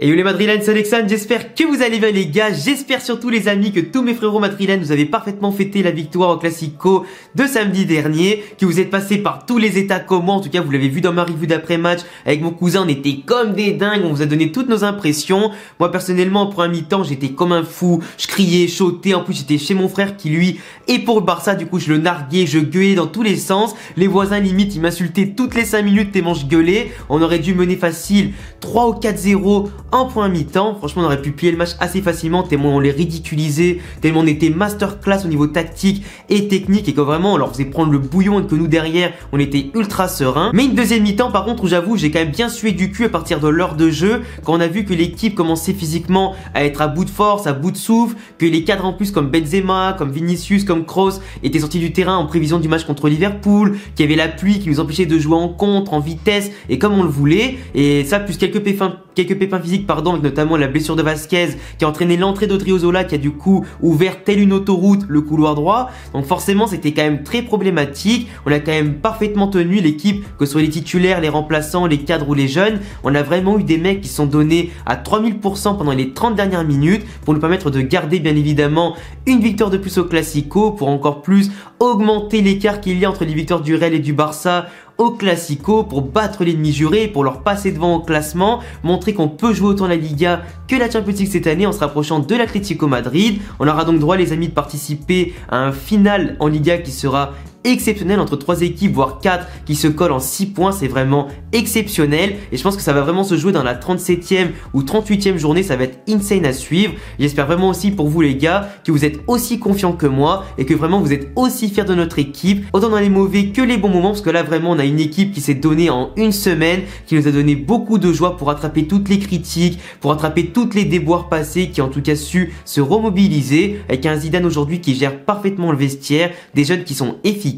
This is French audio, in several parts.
Et yo les Madrilènes, c'est Alexandre, j'espère que vous allez bien les gars, j'espère surtout les amis que tous mes frérots madrilènes vous avez parfaitement fêté la victoire au Classico de samedi dernier, que vous êtes passés par tous les états comme moi, en tout cas vous l'avez vu dans ma review d'après-match, avec mon cousin on était comme des dingues, on vous a donné toutes nos impressions. Moi personnellement en première mi-temps j'étais comme un fou, je criais, je sautais, en plus j'étais chez mon frère qui lui est pour le Barça, du coup je le narguais, je gueulais dans tous les sens, les voisins limite ils m'insultaient toutes les 5 minutes tellement je gueulais, on aurait dû mener facile 3 ou 4-0 en point mi-temps. Franchement on aurait pu plier le match assez facilement tellement on les ridiculisait, tellement on était masterclass au niveau tactique et technique et que vraiment on leur faisait prendre le bouillon et que nous derrière on était ultra serein. Mais une deuxième mi-temps par contre où j'avoue j'ai quand même bien sué du cul à partir de l'heure de jeu, quand on a vu que l'équipe commençait physiquement à être à bout de force, à bout de souffle, que les cadres en plus comme Benzema, comme Vinicius, comme Kroos étaient sortis du terrain en prévision du match contre Liverpool, qu'il y avait la pluie qui nous empêchait de jouer en contre, en vitesse et comme on le voulait, et ça plus quelques pépins physiques pardon, avec notamment la blessure de Vasquez qui a entraîné l'entrée d'Odriozola qui a du coup ouvert telle une autoroute le couloir droit. Donc forcément c'était quand même très problématique. On a quand même parfaitement tenu l'équipe, que ce soit les titulaires, les remplaçants, les cadres ou les jeunes. On a vraiment eu des mecs qui sont donnés à 3000% pendant les 30 dernières minutes pour nous permettre de garder bien évidemment une victoire de plus au Classico, pour encore plus augmenter l'écart qu'il y a entre les victoires du Real et du Barça au Classico, pour battre l'ennemi juré, pour leur passer devant au classement, montrer qu'on peut jouer autant la Liga que la Champions League cette année en se rapprochant de l'Atlético Madrid. On aura donc droit les amis de participer à un final en Liga qui sera exceptionnel entre 3 équipes voire 4 qui se collent en 6 points, c'est vraiment exceptionnel et je pense que ça va vraiment se jouer dans la 37e ou 38e journée, ça va être insane à suivre. J'espère vraiment aussi pour vous les gars que vous êtes aussi confiants que moi et que vraiment vous êtes aussi fiers de notre équipe, autant dans les mauvais que les bons moments, parce que là vraiment on a une équipe qui s'est donnée en une semaine, qui nous a donné beaucoup de joie pour rattraper toutes les critiques, pour rattraper toutes les déboires passés, qui a en tout cas su se remobiliser, avec un Zidane aujourd'hui qui gère parfaitement le vestiaire, des jeunes qui sont efficaces,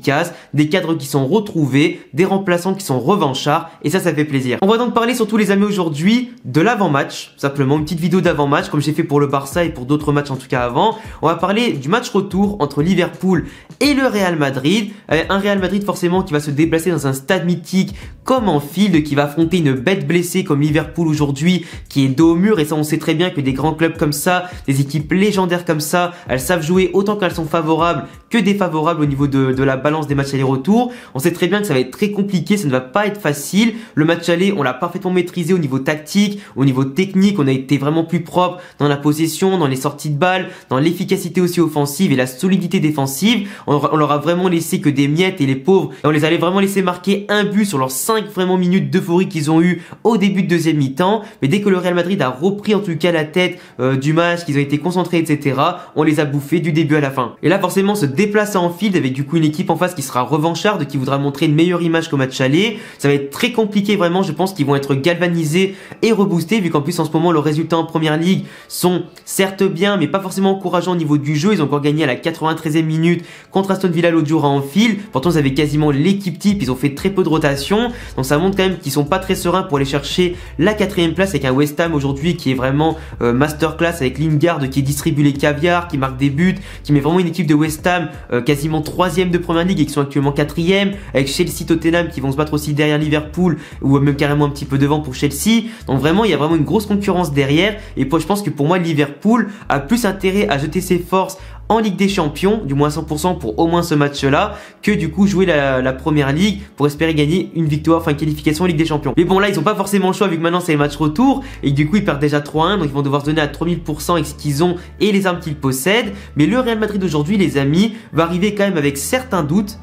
des cadres qui sont retrouvés, des remplaçants qui sont revanchards et ça fait plaisir. On va donc parler surtout les amis aujourd'hui de l'avant-match, simplement une petite vidéo d'avant-match comme j'ai fait pour le Barça et pour d'autres matchs en tout cas avant. On va parler du match retour entre Liverpool et le Real Madrid, un Real Madrid forcément qui va se déplacer dans un stade mythique comme Anfield, qui va affronter une bête blessée comme Liverpool aujourd'hui qui est dos au mur, et ça on sait très bien que des grands clubs comme ça, des équipes légendaires comme ça, elles savent jouer autant qu'elles sont favorables que défavorables au niveau de la balance des matchs aller-retour. On sait très bien que ça va être très compliqué, ça ne va pas être facile. Le match aller, on l'a parfaitement maîtrisé au niveau tactique, au niveau technique, on a été vraiment plus propre dans la possession, dans les sorties de balles, dans l'efficacité aussi offensive et la solidité défensive. On leur a vraiment laissé que des miettes et les pauvres, et on les allait vraiment laisser marquer un but sur leurs 5 vraiment minutes d'euphorie qu'ils ont eu au début de deuxième mi-temps. Mais dès que le Real Madrid a repris en tout cas la tête du match, qu'ils ont été concentrés etc., on les a bouffés du début à la fin. Et là forcément se déplace à Anfield avec du coup une équipe en face qui sera revancharde, qui voudra montrer une meilleure image qu'au match aller. Ça va être très compliqué vraiment, je pense qu'ils vont être galvanisés et reboostés, vu qu'en plus en ce moment le résultat en première ligue sont certes bien mais pas forcément encourageants au niveau du jeu. Ils ont encore gagné à la 93e minute contre Aston Villa l'autre jour à Anfield, pourtant ils avaient quasiment l'équipe type, ils ont fait très peu de rotation, donc ça montre quand même qu'ils sont pas très sereins pour aller chercher la 4e place avec un West Ham aujourd'hui qui est vraiment masterclass, avec Lingard qui distribue les caviars, qui marque des buts, qui met vraiment une équipe de West Ham quasiment 3e de première ligue et qui sont actuellement 4e, avec Chelsea, Tottenham qui vont se battre aussi derrière Liverpool ou même carrément un petit peu devant pour Chelsea. Donc vraiment il y a vraiment une grosse concurrence derrière, et je pense que pour moi Liverpool a plus intérêt à jeter ses forces en Ligue des Champions, du moins 100% pour au moins ce match-là, que du coup jouer la Première Ligue pour espérer gagner une victoire, enfin une qualification en Ligue des Champions. Mais bon là ils ont pas forcément le choix vu que maintenant c'est le match retour et du coup ils perdent déjà 3-1, donc ils vont devoir se donner à 3000% avec ce qu'ils ont et les armes qu'ils possèdent. Mais le Real Madrid aujourd'hui les amis va arriver quand même avec certains doutes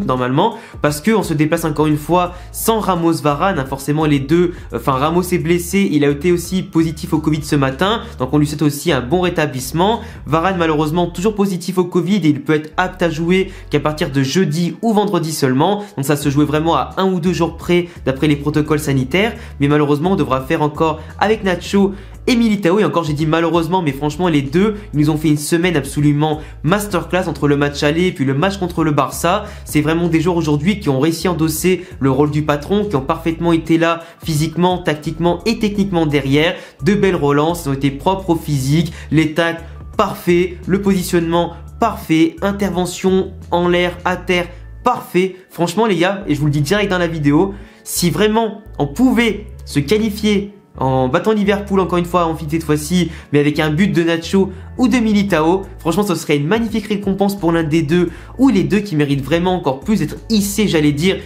normalement, parce qu'on se déplace encore une fois sans Ramos Varane, hein, forcément les deux, enfin Ramos est blessé, il a été aussi positif au Covid ce matin, donc on lui souhaite aussi un bon rétablissement. Varane malheureusement toujours positif au Covid et il peut être apte à jouer qu'à partir de jeudi ou vendredi seulement, donc ça se jouait vraiment à 1 ou 2 jours près d'après les protocoles sanitaires, mais malheureusement on devra faire encore avec Nacho et Militao, et encore j'ai dit malheureusement mais franchement les deux ils nous ont fait une semaine absolument masterclass entre le match aller et puis le match contre le Barça. C'est vraiment des joueurs aujourd'hui qui ont réussi à endosser le rôle du patron, qui ont parfaitement été là physiquement, tactiquement et techniquement derrière. De belles relances, ils ont été propres au physique, les tacles parfaits, le positionnement parfait, intervention en l'air, à terre parfait. Franchement les gars, et je vous le dis direct dans la vidéo, si vraiment on pouvait se qualifier en battant Liverpool encore une fois en fit cette fois-ci, mais avec un but de Nacho ou de Militao. Franchement, ce serait une magnifique récompense pour l'un des deux, ou les deux qui méritent vraiment encore plus d'être hissés, j'allais dire,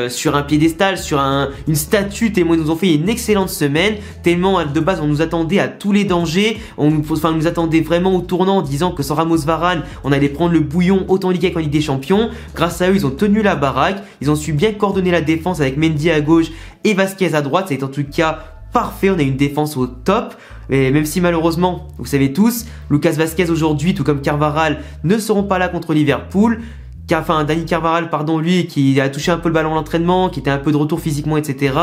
sur un piédestal, sur une statue, tellement ils nous ont fait une excellente semaine, tellement de base on nous attendait à tous les dangers, on nous attendait vraiment au tournant en disant que sans Ramos Varane, on allait prendre le bouillon autant en Ligue 1 qu'en Ligue des Champions. Grâce à eux, ils ont tenu la baraque, ils ont su bien coordonner la défense avec Mendy à gauche et Vasquez à droite. C'est en tout cas parfait, on a une défense au top. Mais même si malheureusement, vous savez tous, Lucas Vasquez aujourd'hui, tout comme Carvajal, ne seront pas là contre Liverpool. Enfin, Dani Carvajal, pardon, lui, qui a touché un peu le ballon à l'entraînement, qui était un peu de retour physiquement, etc.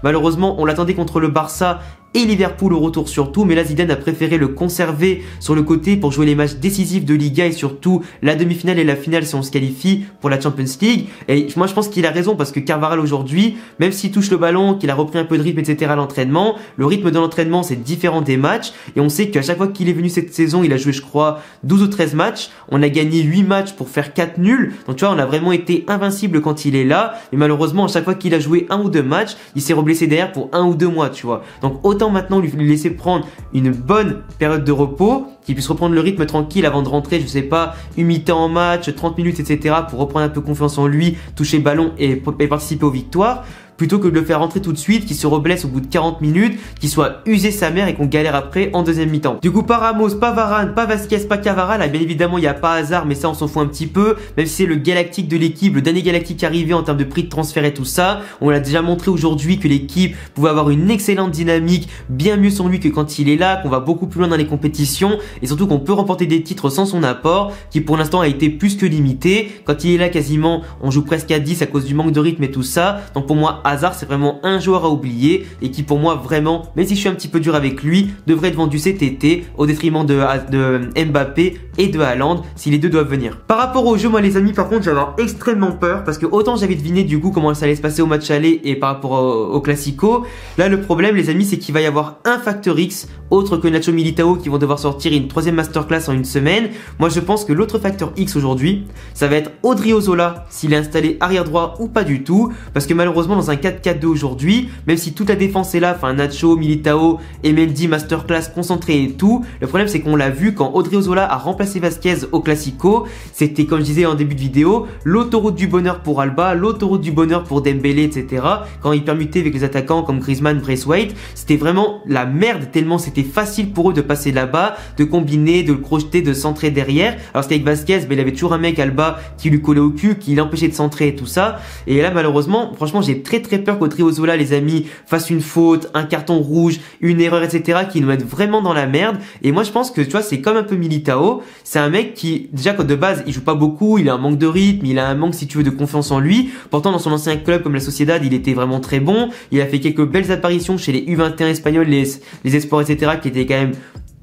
Malheureusement, on l'attendait contre le Barça et Liverpool au retour surtout, mais là Zidane a préféré le conserver sur le côté pour jouer les matchs décisifs de Liga et surtout la demi-finale et la finale si on se qualifie pour la Champions League. Et moi je pense qu'il a raison parce que Carvajal aujourd'hui, même s'il touche le ballon, qu'il a repris un peu de rythme, etc. à l'entraînement, le rythme de l'entraînement c'est différent des matchs et on sait qu'à chaque fois qu'il est venu cette saison, il a joué je crois 12 ou 13 matchs, on a gagné 8 matchs pour faire 4 nuls, donc tu vois on a vraiment été invincible quand il est là, mais malheureusement à chaque fois qu'il a joué 1 ou 2 matchs, il s'est reblessé derrière pour 1 ou 2 mois, tu vois. Donc autant maintenant lui laisser prendre une bonne période de repos, qu'il puisse reprendre le rythme tranquille avant de rentrer, je sais pas, une mi-temps en match, 30 minutes, etc. pour reprendre un peu confiance en lui, toucher le ballon et participer aux victoires. Plutôt que de le faire rentrer tout de suite, qu'il se reblesse au bout de 40 minutes, qu'il soit usé sa mère et qu'on galère après en deuxième mi-temps. Du coup, pas Ramos, pas Varane, pas Vasquez, pas Carvajal, là, bien évidemment, il n'y a pas hasard, mais ça, on s'en fout un petit peu. Même si c'est le galactique de l'équipe, le dernier galactique arrivé en termes de prix de transfert et tout ça, on l'a déjà montré aujourd'hui que l'équipe pouvait avoir une excellente dynamique, bien mieux sans lui que quand il est là, qu'on va beaucoup plus loin dans les compétitions, et surtout qu'on peut remporter des titres sans son apport, qui pour l'instant a été plus que limité. Quand il est là, quasiment, on joue presque à 10 à cause du manque de rythme et tout ça. Donc pour moi, Hazard, c'est vraiment un joueur à oublier et qui pour moi vraiment, même si je suis un petit peu dur avec lui, devrait être vendu cet été au détriment de Mbappé et de Haaland si les deux doivent venir. Par rapport au jeu, moi les amis, par contre, j'avais extrêmement peur parce que autant j'avais deviné du coup comment ça allait se passer au match aller et par rapport au Classico, là le problème les amis c'est qu'il va y avoir un facteur X autre que Nacho Militao qui vont devoir sortir une troisième masterclass en une semaine. Moi je pense que l'autre facteur X aujourd'hui, ça va être Odriozola s'il est installé arrière droit ou pas du tout, parce que malheureusement dans un 4-4-2 aujourd'hui, même si toute la défense est là, enfin Nacho, Militao et Mendy masterclass concentré et tout, le problème c'est qu'on l'a vu quand Odriozola a remplacé Vasquez au Classico, c'était comme je disais en début de vidéo, l'autoroute du bonheur pour Alba, l'autoroute du bonheur pour Dembélé, etc. Quand ils permutaient avec les attaquants comme Griezmann, Braithwaite, c'était vraiment la merde tellement c'était facile pour eux de passer là-bas, de combiner, de le crocheter, de centrer derrière. Alors c'était avec Vasquez, mais il avait toujours un mec Alba qui lui collait au cul, qui l'empêchait de centrer et tout ça. Et là malheureusement, franchement j'ai très peur qu'Odriozola les amis fasse une faute, un carton rouge, une erreur, etc. qui nous mettent vraiment dans la merde. Et moi je pense que tu vois c'est comme un peu Militao, c'est un mec qui déjà quand de base il joue pas beaucoup, il a un manque de rythme, il a un manque si tu veux de confiance en lui. Pourtant dans son ancien club comme la Sociedad il était vraiment très bon, il a fait quelques belles apparitions chez les U21 espagnols, les espoirs, etc. qui étaient quand même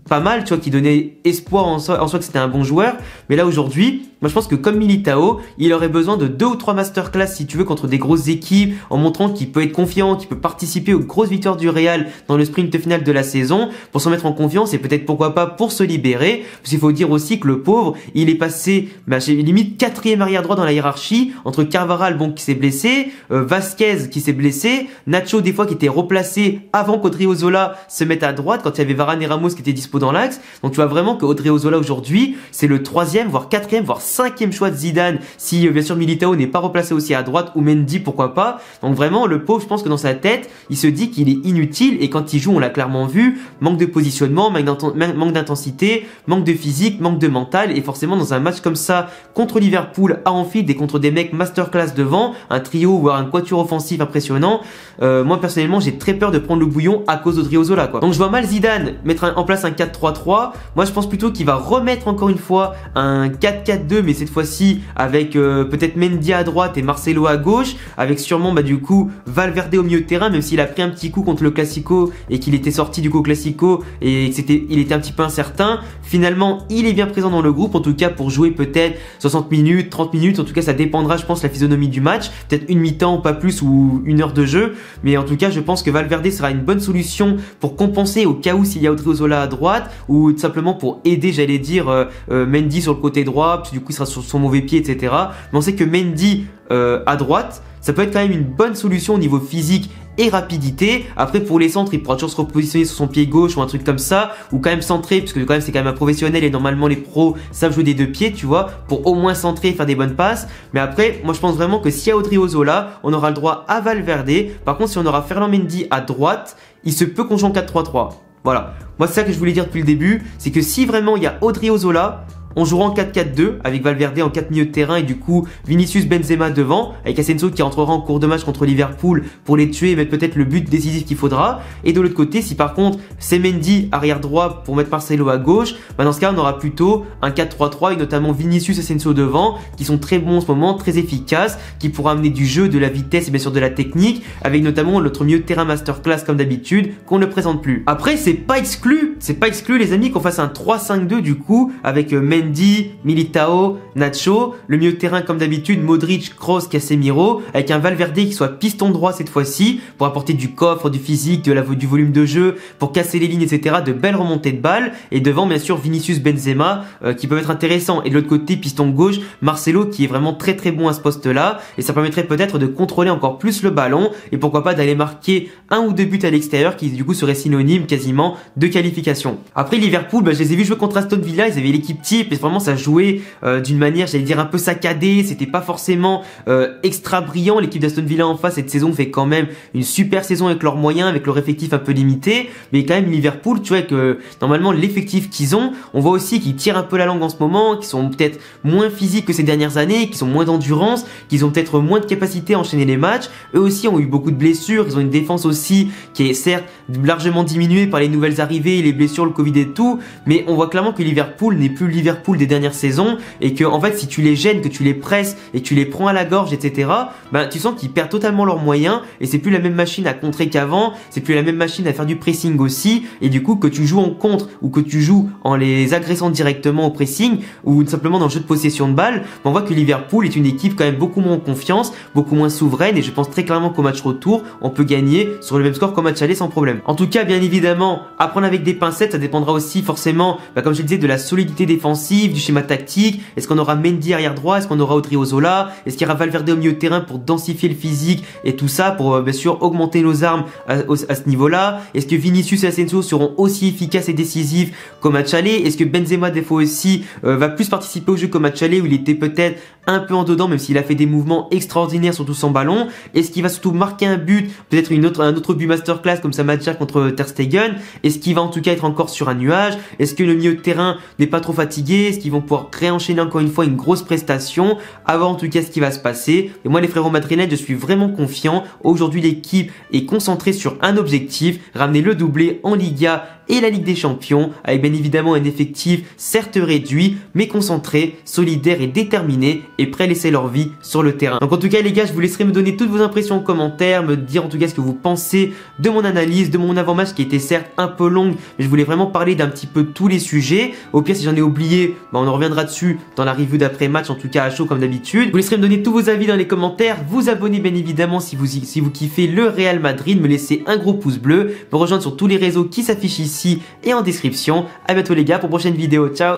pas mal, tu vois, qui donnait espoir en soi que c'était un bon joueur. Mais là aujourd'hui, moi je pense que comme Militao, il aurait besoin de 2 ou 3 masterclass si tu veux contre des grosses équipes, en montrant qu'il peut être confiant, qu'il peut participer aux grosses victoires du Real dans le sprint final de la saison, pour se mettre en confiance et peut-être pourquoi pas pour se libérer. Parce qu'il faut dire aussi que le pauvre, il est passé limite 4e arrière droit dans la hiérarchie, entre Carvajal bon qui s'est blessé, Vasquez qui s'est blessé, Nacho des fois qui était replacé avant qu'Odriozola se mette à droite quand il y avait Varane et Ramos qui étaient dispo dans l'axe. Donc tu vois vraiment que Odriozola aujourd'hui c'est le 3e voire 4e voire 5e choix de Zidane si bien sûr Militao n'est pas replacé aussi à droite, ou Mendy pourquoi pas. Donc vraiment le pauvre, je pense que dans sa tête il se dit qu'il est inutile, et quand il joue on l'a clairement vu, manque de positionnement, manque d'intensité, manque de physique, manque de mental. Et forcément dans un match comme ça contre Liverpool à Anfield et contre des mecs masterclass devant, un trio voire un quatuor offensif impressionnant, moi personnellement j'ai très peur de prendre le bouillon à cause d'Odriozola quoi. Donc je vois mal Zidane mettre en place un 4-3-3. Moi je pense plutôt qu'il va remettre encore une fois un 4-4-2, mais cette fois-ci avec peut-être Mendy à droite et Marcelo à gauche, avec sûrement du coup Valverde au milieu de terrain, même s'il a pris un petit coup contre le Classico et qu'il était sorti du coup au Classico et que il était un petit peu incertain. Finalement il est bien présent dans le groupe, en tout cas pour jouer peut-être 60 minutes, 30 minutes, en tout cas ça dépendra je pense la physionomie du match, peut-être une mi-temps pas plus ou une heure de jeu, mais en tout cas je pense que Valverde sera une bonne solution pour compenser au cas où s'il y a Odriozola à droite, ou tout simplement pour aider j'allais dire Mendy sur le côté droit, parce que du coup il sera sur son mauvais pied, etc. Mais on sait que Mendy à droite, ça peut être quand même une bonne solution au niveau physique et rapidité. Après pour les centres, il pourra toujours se repositionner sur son pied gauche ou un truc comme ça, ou quand même centrer, parce que quand même c'est quand même un professionnel et normalement les pros savent jouer des deux pieds, tu vois, pour au moins centrer et faire des bonnes passes. Mais après, moi je pense vraiment que si y a Odriozola, on aura le droit à Valverde. Par contre, si on aura Ferland Mendy à droite, il se peut qu'on joue en 4-3-3. Voilà. Moi c'est ça que je voulais dire depuis le début, c'est que si vraiment il y a Odriozola, on jouera en 4-4-2 avec Valverde en 4 milieux de terrain et du coup Vinicius Benzema devant avec Asensio qui rentrera en cours de match contre Liverpool pour les tuer et mettre peut-être le but décisif qu'il faudra. Et de l'autre côté, si par contre c'est Mendy arrière droit pour mettre Marcelo à gauche, bah dans ce cas on aura plutôt un 4-3-3 avec notamment Vinicius et Asensio devant qui sont très bons en ce moment, très efficaces, qui pourra amener du jeu, de la vitesse et bien sûr de la technique avec notamment notre milieu de terrain masterclass comme d'habitude qu'on ne présente plus. Après c'est pas exclu les amis qu'on fasse un 3-5-2 du coup avec Mendy, Militao, Nacho, le milieu de terrain comme d'habitude, Modric, Kroos, Casemiro, avec un Valverde qui soit piston droit cette fois-ci, pour apporter du coffre, du physique, du volume de jeu, pour casser les lignes, etc. De belles remontées de balles, et devant bien sûr Vinicius Benzema, qui peuvent être intéressants, et de l'autre côté, piston gauche, Marcelo qui est vraiment très très bon à ce poste-là, et ça permettrait peut-être de contrôler encore plus le ballon, et pourquoi pas d'aller marquer 1 ou 2 buts à l'extérieur, qui du coup serait synonyme quasiment de qualification. Après Liverpool, je les ai vus jouer contre Aston Villa, ils avaient l'équipe type, et vraiment ça jouait d'une manière, j'allais dire un peu saccadée, c'était pas forcément extra brillant. L'équipe d'Aston Villa en face cette saison fait quand même une super saison avec leurs moyens, avec leur effectif un peu limité, mais quand même Liverpool, tu vois que normalement l'effectif qu'ils ont, on voit aussi qu'ils tirent un peu la langue en ce moment, qu'ils sont peut-être moins physiques que ces dernières années, qu'ils ont moins d'endurance, qu'ils ont peut-être moins de capacité à enchaîner les matchs. Eux aussi ont eu beaucoup de blessures, ils ont une défense aussi qui est certes largement diminuée par les nouvelles arrivées, les blessures, le Covid et tout, mais on voit clairement que Liverpool n'est plus Liverpool des dernières saisons et que en fait si tu les gênes, que tu les presses et que tu les prends à la gorge, etc., tu sens qu'ils perdent totalement leurs moyens et c'est plus la même machine à contrer qu'avant, c'est plus la même machine à faire du pressing aussi, et du coup que tu joues en contre ou que tu joues en les agressant directement au pressing ou simplement dans le jeu de possession de balle, on voit que Liverpool est une équipe quand même beaucoup moins en confiance, beaucoup moins souveraine, et je pense très clairement qu'au match retour on peut gagner sur le même score qu'au match aller sans problème. En tout cas bien évidemment à prendre avec des pincettes, ça dépendra aussi forcément comme je le disais de la solidité défensive, du schéma tactique. Est-ce qu'on aura Mendy arrière droit, est-ce qu'on aura Odriozola, est-ce qu'il y aura Valverde au milieu de terrain pour densifier le physique et tout ça pour bien sûr augmenter nos armes à ce niveau-là. Est-ce que Vinicius et Asensio seront aussi efficaces et décisifs qu'au match aller? Est-ce que Benzema des fois aussi va plus participer au jeu qu'au match aller où il était peut-être un peu en dedans même s'il a fait des mouvements extraordinaires surtout sans ballon? Est-ce qu'il va surtout marquer un but, peut-être un autre but masterclass comme ça match contre Ter Stegen? Est-ce qu'il va en tout cas être encore sur un nuage? Est-ce que le milieu de terrain n'est pas trop fatigué? Est-ce qu'ils vont pouvoir réenchaîner encore une fois une grosse prestation? À voir en tout cas ce qui va se passer. Et moi les frérots madrilènes, je suis vraiment confiant. Aujourd'hui l'équipe est concentrée sur un objectif, ramener le doublé en Liga et la Ligue des Champions, avec bien évidemment un effectif certes réduit, mais concentré, solidaire et déterminé, et prêt à laisser leur vie sur le terrain. Donc en tout cas les gars, je vous laisserai me donner toutes vos impressions en commentaire, me dire en tout cas ce que vous pensez de mon analyse, de mon avant-match qui était certes un peu longue, mais je voulais vraiment parler d'un petit peu tous les sujets. Au pire si j'en ai oublié, on en reviendra dessus dans la review d'après-match, en tout cas à chaud comme d'habitude. Je vous laisserai me donner tous vos avis dans les commentaires, vous abonner bien évidemment si vous kiffez le Real Madrid, me laisser un gros pouce bleu, me rejoindre sur tous les réseaux qui s'affichent ici et en description. À bientôt les gars pour une prochaine vidéo, ciao.